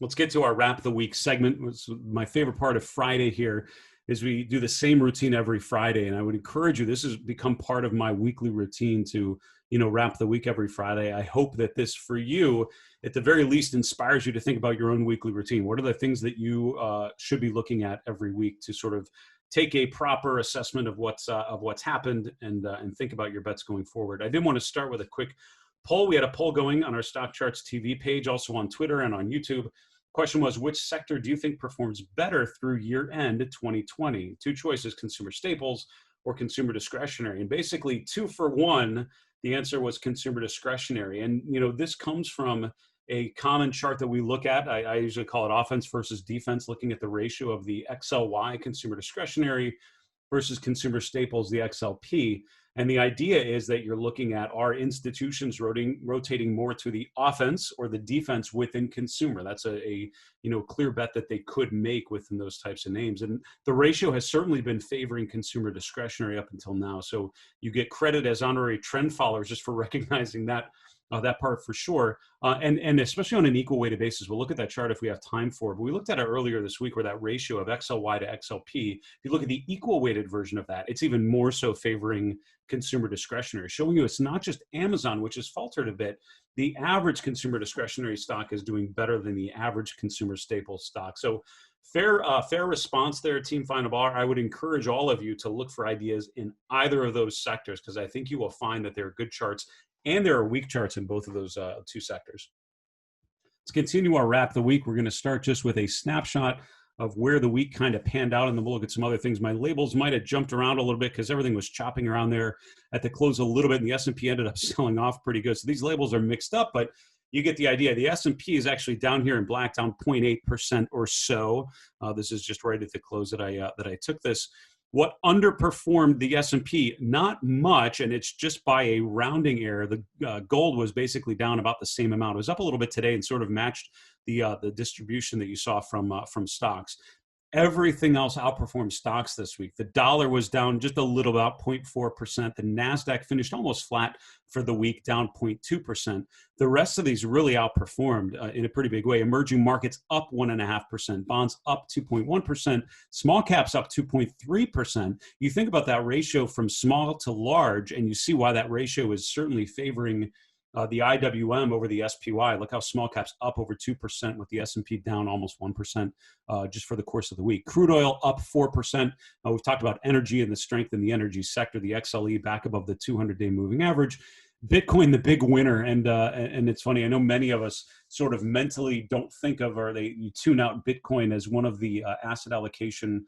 Let's get to our wrap of the week segment. It's my favorite part of Friday here is we do the same routine every Friday. And I would encourage you, this has become part of my weekly routine to, wrap the week every Friday. I hope that this for you, at the very least, inspires you to think about your own weekly routine. What are the things that you should be looking at every week to sort of take a proper assessment of what's happened and think about your bets going forward. I did want to start with a quick poll. We had a poll going on our StockCharts TV page, also on Twitter and on YouTube. Question was, which sector do you think performs better through year-end 2020? Two choices, consumer staples or consumer discretionary. And basically 2 for 1, the answer was consumer discretionary. And, this comes from a common chart that we look at. I usually call it offense versus defense, looking at the ratio of the XLY, consumer discretionary, versus consumer staples, the XLP. And the idea is that you're looking at, are institutions rotating more to the offense or the defense within consumer? That's a clear bet that they could make within those types of names. And the ratio has certainly been favoring consumer discretionary up until now. So you get credit as honorary trend followers just for recognizing that part for sure. And especially on an equal weighted basis. We'll look at that chart if we have time for it. But we looked at it earlier this week where that ratio of XLY to XLP, if you look at the equal weighted version of that, it's even more so favoring consumer discretionary, showing you it's not just Amazon, which has faltered a bit. The average consumer discretionary stock is doing better than the average consumer staple stock. So fair response there, Team Final Bar. I would encourage all of you to look for ideas in either of those sectors, because I think you will find that there are good charts and there are weak charts in both of those two sectors. Let's continue our wrap of the week. We're going to start just with a snapshot of where the week kind of panned out, and then we'll look at some other things. My labels might have jumped around a little bit because everything was chopping around there at the close a little bit, and the S&P ended up selling off pretty good. So these labels are mixed up, but you get the idea. The S&P is actually down here in black, down 0.8% or so. This is just right at the close that I took this. What underperformed the S&P? Not much, and it's just by a rounding error. The gold was basically down about the same amount. It was up a little bit today and sort of matched the distribution that you saw from stocks. Everything else outperformed stocks this week. The dollar was down just a little, about 0.4%. The NASDAQ finished almost flat for the week, down 0.2%. The rest of these really outperformed in a pretty big way. Emerging markets up 1.5%, bonds up 2.1%, small caps up 2.3%. You think about that ratio from small to large, and you see why that ratio is certainly favoring the IWM over the SPY. Look how small caps up over 2% with the S&P down almost 1% just for the course of the week. Crude oil up 4%. We've talked about energy and the strength in the energy sector. The XLE back above the 200-day moving average. Bitcoin, the big winner. And it's funny, I know many of us sort of mentally don't think of, or you tune out Bitcoin as one of the asset allocation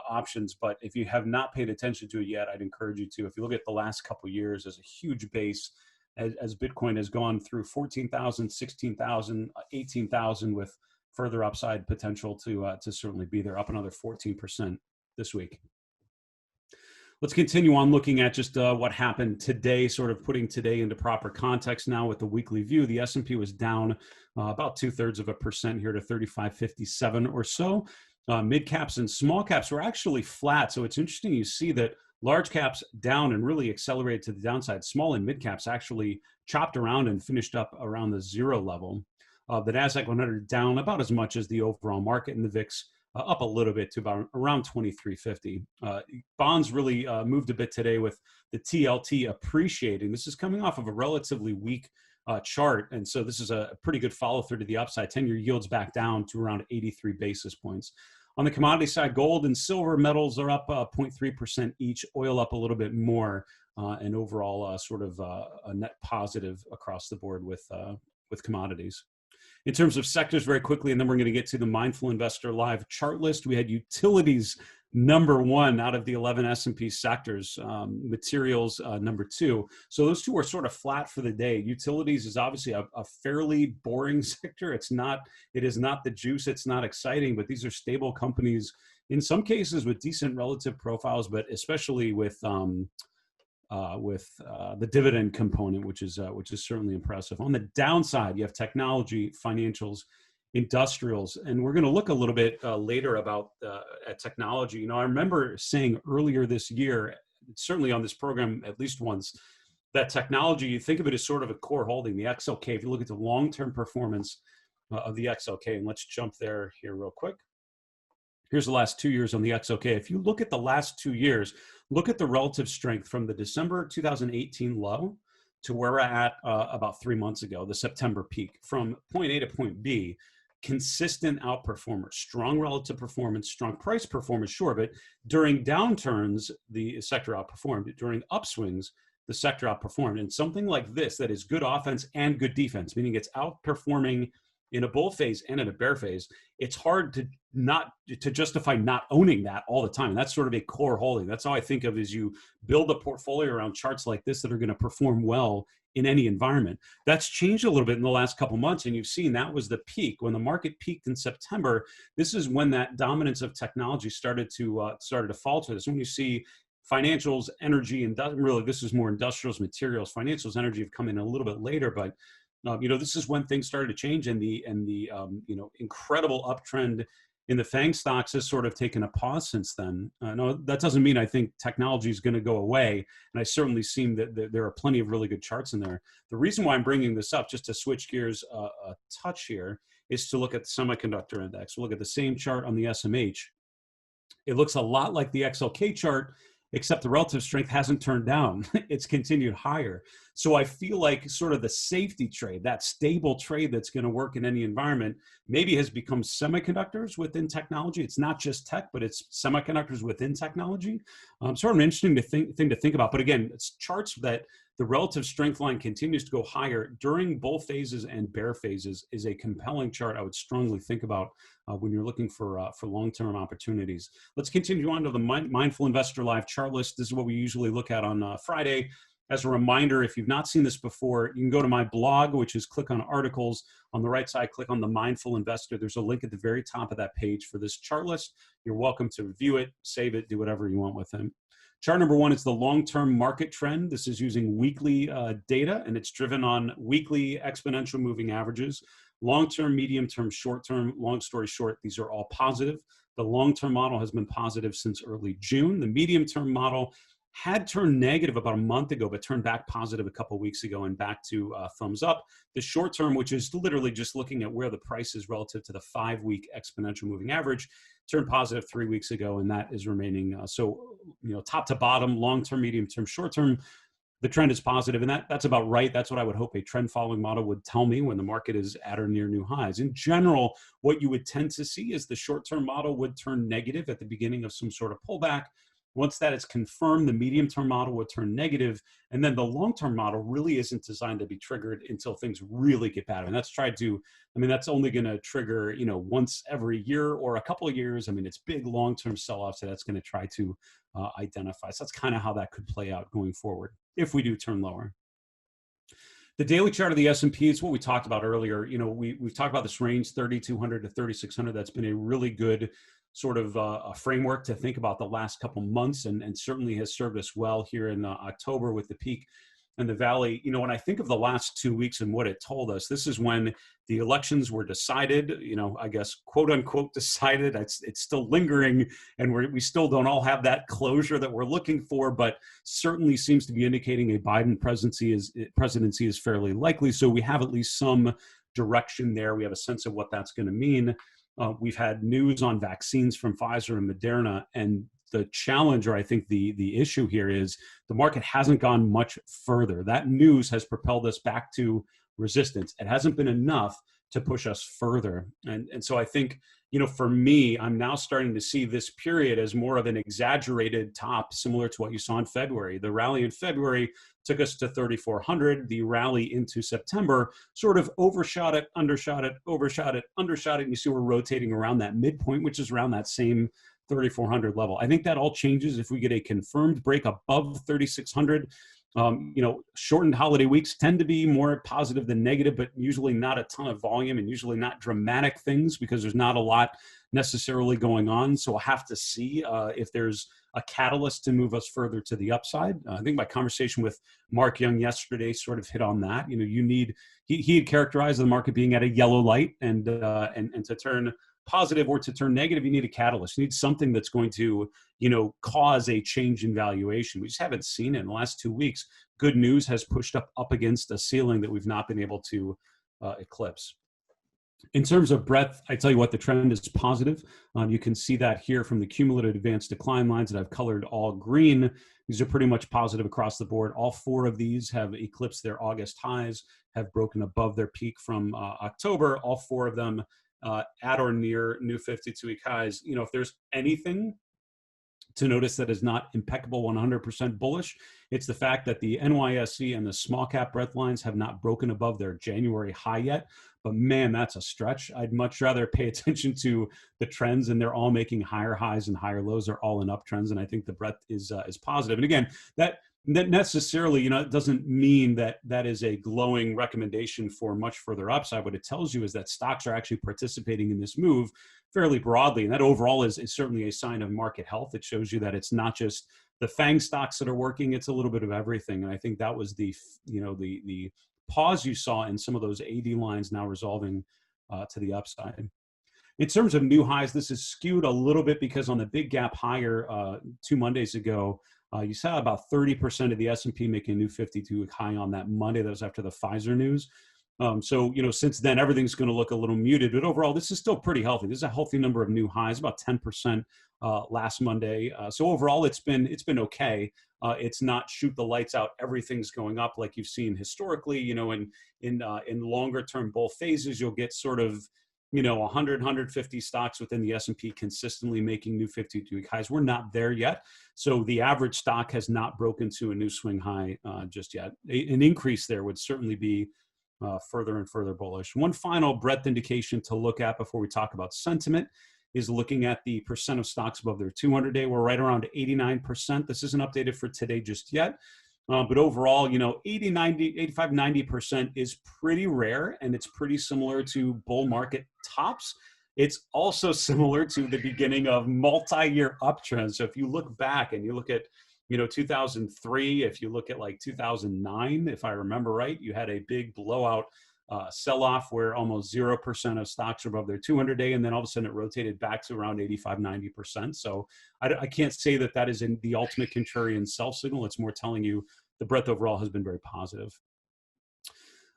options. But if you have not paid attention to it yet, I'd encourage you to. If you look at the last couple of years as a huge base, as Bitcoin has gone through 14,000, 16,000, 18,000 with further upside potential to certainly be there, up another 14% this week. Let's continue on looking at just what happened today, sort of putting today into proper context now with the weekly view. The S&P was down about 0.2% here to 3557 or so. Mid caps and small caps were actually flat. So it's interesting, you see that large caps down and really accelerated to the downside. Small and mid caps actually chopped around and finished up around the 0 level. The NASDAQ 100 down about as much as the overall market, and the VIX up a little bit to about around 2350. Bonds really moved a bit today with the TLT appreciating. This is coming off of a relatively weak chart, and so this is a pretty good follow through to the upside. 10-year yields back down to around 83 basis points. On the commodity side, gold and silver metals are up 0.3% each, oil up a little bit more, and overall sort of a net positive across the board with commodities. In terms of sectors, very quickly, and then we're going to get to the Mindful Investor Live chart list. We had utilities #1 out of the 11 S&P sectors, materials #2. So those two are sort of flat for the day. Utilities is obviously a fairly boring sector. It is not the juice. It's not exciting, but these are stable companies in some cases with decent relative profiles, but especially with the dividend component, which is certainly impressive. On the downside, you have technology, financials, industrials, and we're going to look a little bit later about at technology. You know, I remember saying earlier this year, certainly on this program at least once, that technology, you think of it as sort of a core holding. The XLK, if you look at the long-term performance of the XLK. And let's jump there here real quick. Here's the last 2 years on the XLK. If you look at the last 2 years, look at the relative strength from the December 2018 low to where we're at about 3 months ago, the September peak. From point A to point B, consistent outperformers, strong relative performance, strong price performance, sure, but during downturns, the sector outperformed. During upswings, the sector outperformed. And something like this that is good offense and good defense, meaning it's outperforming in a bull phase and in a bear phase, it's hard to justify not owning that all the time. And that's sort of a core holding. That's how I think of as you build a portfolio around charts like this that are going to perform well in any environment. That's changed a little bit in the last couple months, and you've seen that was the peak. When the market peaked in September, this is when that dominance of technology started to falter. This is when you see financials, energy, and really this is more industrials, materials. Financials, energy have come in a little bit later, but this is when things started to change, and the incredible uptrend in the FANG stocks has sort of taken a pause since then. No, that doesn't mean I think technology is going to go away, and I certainly see that there are plenty of really good charts in there. The reason why I'm bringing this up, just to switch gears a touch here, is to look at the semiconductor index. We'll look at the same chart on the SMH. It looks a lot like the XLK chart, except the relative strength hasn't turned down. It's continued higher. So I feel like sort of the safety trade, that stable trade that's going to work in any environment, maybe has become semiconductors within technology. It's not just tech, but it's semiconductors within technology. Sort of an interesting thing to think about. But again, it's charts that the relative strength line continues to go higher during bull phases and bear phases is a compelling chart I would strongly think about when you're looking for long-term opportunities. Let's continue on to the Mindful Investor Live chart list. This is what we usually look at on Friday. As a reminder, if you've not seen this before, you can go to my blog, which is click on articles. On the right side, click on the Mindful Investor. There's a link at the very top of that page for this chart list. You're welcome to review it, save it, do whatever you want with it. Chart number one is the long-term market trend. This is using weekly data, and it's driven on weekly exponential moving averages. Long-term, medium-term, short-term, long story short, these are all positive. The long-term model has been positive since early June. The medium-term model had turned negative about a month ago, but turned back positive a couple of weeks ago and back to thumbs up. The short term, which is literally just looking at where the price is relative to the 5-week exponential moving average, turned positive 3 weeks ago, and that is remaining. Top to bottom, long term, medium term, short term, the trend is positive, and that's about right. That's what I would hope a trend following model would tell me when the market is at or near new highs. In general, what you would tend to see is the short term model would turn negative at the beginning of some sort of pullback. Once that is confirmed, the medium-term model would turn negative, and then the long-term model really isn't designed to be triggered until things really get bad. And that's that's only going to trigger, once every year or a couple of years. It's big long-term sell-offs that that's going to try to identify. So that's kind of how that could play out going forward if we do turn lower. The daily chart of the S&P is what we talked about earlier. We've talked about this range 3,200 to 3,600. That's been a really good sort of a framework to think about the last couple months, and certainly has served us well here in October with the peak and the valley. When I think of the last 2 weeks and what it told us, this is when the elections were decided, I guess, quote unquote, decided. It's still lingering, and we still don't all have that closure that we're looking for, but certainly seems to be indicating a Biden presidency is fairly likely. So we have at least some direction there. We have a sense of what that's going to mean. We've had news on vaccines from Pfizer and Moderna, and the challenge, or I think the issue here, is the market hasn't gone much further. That news has propelled us back to resistance. It hasn't been enough to push us further. And so I think, for me, I'm now starting to see this period as more of an exaggerated top, similar to what you saw in February. The rally in February took us to 3,400. The rally into September sort of overshot it, undershot it, overshot it, undershot it. And you see we're rotating around that midpoint, which is around that same 3,400 level. I think that all changes if we get a confirmed break above 3,600. Shortened holiday weeks tend to be more positive than negative, but usually not a ton of volume and usually not dramatic things because there's not a lot necessarily going on. So we'll have to see if there's a catalyst to move us further to the upside. I think my conversation with Mark Young yesterday sort of hit on that. He had characterized the market being at a yellow light, and to turn positive or to turn negative, you need a catalyst. You need something that's going to, cause a change in valuation. We just haven't seen it in the last 2 weeks. Good news has pushed up against a ceiling that we've not been able to eclipse. In terms of breadth, I tell you what, the trend is positive. You can see that here from the cumulative advanced decline lines that I've colored all green. These are pretty much positive across the board. All four of these have eclipsed their August highs, have broken above their peak from October. All four of them at or near new 52-week highs. You know, if there's anything to notice that is not impeccable 100% bullish, it's the fact that the NYSE and the small cap breadth lines have not broken above their January high yet. But man, that's a stretch. I'd much rather pay attention to the trends, and they're all making higher highs and higher lows. They're all in uptrends, and I think the breadth is positive. And again, that necessarily, you know, it doesn't mean that that is a glowing recommendation for much further upside. What it tells you is that stocks are actually participating in this move fairly broadly, and that overall is certainly a sign of market health. It shows you that it's not just the FANG stocks that are working; it's a little bit of everything. And I think that was the pause you saw in some of those AD lines now resolving to the upside. In terms of new highs, this is skewed a little bit because on the big gap higher 2 Mondays ago, you saw about 30% of the S&P making a new 52-week high on that Monday. That was after the Pfizer news. So, you know, since then, everything's going to look a little muted. But overall, this is still pretty healthy. This is a healthy number of new highs, about 10% last Monday. So overall, it's been okay. It's not shoot the lights out. Everything's going up like you've seen historically. You know, in longer term bull phases, you'll get sort of, you know, 100, 150 stocks within the S&P consistently making new 52-week highs. We're not there yet. So the average stock has not broken to a new swing high just yet. An increase there would certainly be further and further bullish. One final breadth indication to look at before we talk about sentiment is looking at the percent of stocks above their 200-day. We're right around 89%. This isn't updated for today just yet. But overall, you know, 80, 90, 85, 90% is pretty rare, and it's pretty similar to bull market tops. It's also similar to the beginning of multi-year uptrends. So if you look back and you look at, you know, 2003, if you look at like 2009, if I remember right, you had a big blowout sell-off where almost 0% of stocks are above their 200-day, and then all of a sudden it rotated back to around 85, 90%. So I can't say that that is in the ultimate contrarian sell signal. It's more telling you the breadth overall has been very positive.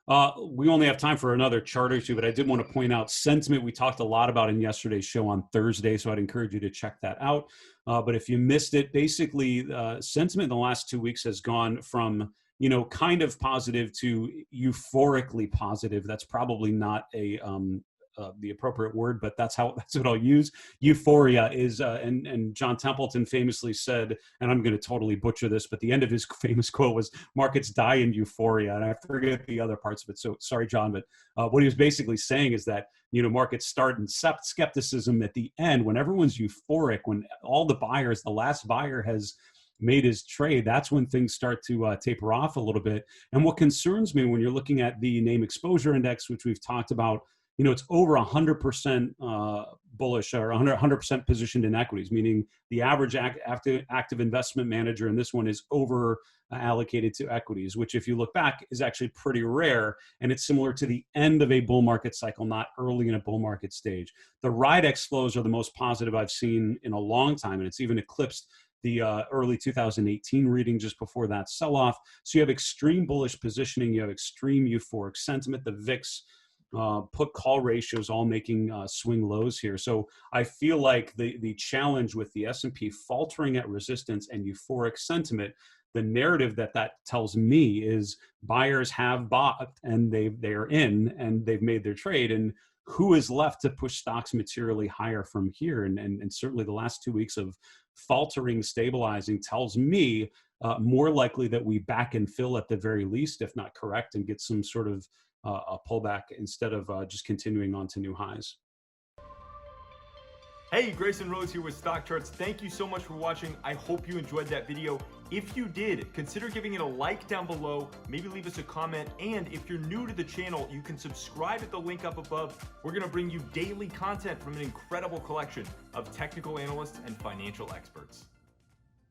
We only have time for another chart or two, but I did want to point out sentiment we talked a lot about in yesterday's show on Thursday, so I'd encourage you to check that out. But if you missed it, basically sentiment in the last 2 weeks has gone from, you know, kind of positive to euphorically positive. That's probably not the appropriate word, but that's what I'll use. Euphoria is, and John Templeton famously said, and I'm going to totally butcher this, but the end of his famous quote was, "Markets die in euphoria," and I forget the other parts of it. So sorry, John, but what he was basically saying is that, you know, markets start in skepticism at the end when everyone's euphoric, when all the buyers, the last buyer has made his trade, that's when things start to taper off a little bit. And what concerns me when you're looking at the name exposure index, which we've talked about, you know, it's over 100% bullish or 100% positioned in equities, meaning the average active investment manager in this one is over allocated to equities, which if you look back is actually pretty rare. And it's similar to the end of a bull market cycle, not early in a bull market stage. The RIDEX flows are the most positive I've seen in a long time, and it's even eclipsed the early 2018 reading just before that sell-off. So you have extreme bullish positioning, you have extreme euphoric sentiment, the VIX put call ratios all making swing lows here. So I feel like the challenge with the S&P faltering at resistance and euphoric sentiment, the narrative that tells me is buyers have bought and they are in and they've made their trade, and who is left to push stocks materially higher from here? And certainly the last 2 weeks of faltering, stabilizing tells me more likely that we back and fill at the very least, if not correct, and get some sort of a pullback instead of just continuing on to new highs. Hey, Grayson Rose here with StockCharts. Thank you so much for watching. I hope you enjoyed that video. If you did, consider giving it a like down below, maybe leave us a comment, and if you're new to the channel, you can subscribe at the link up above. We're gonna bring you daily content from an incredible collection of technical analysts and financial experts.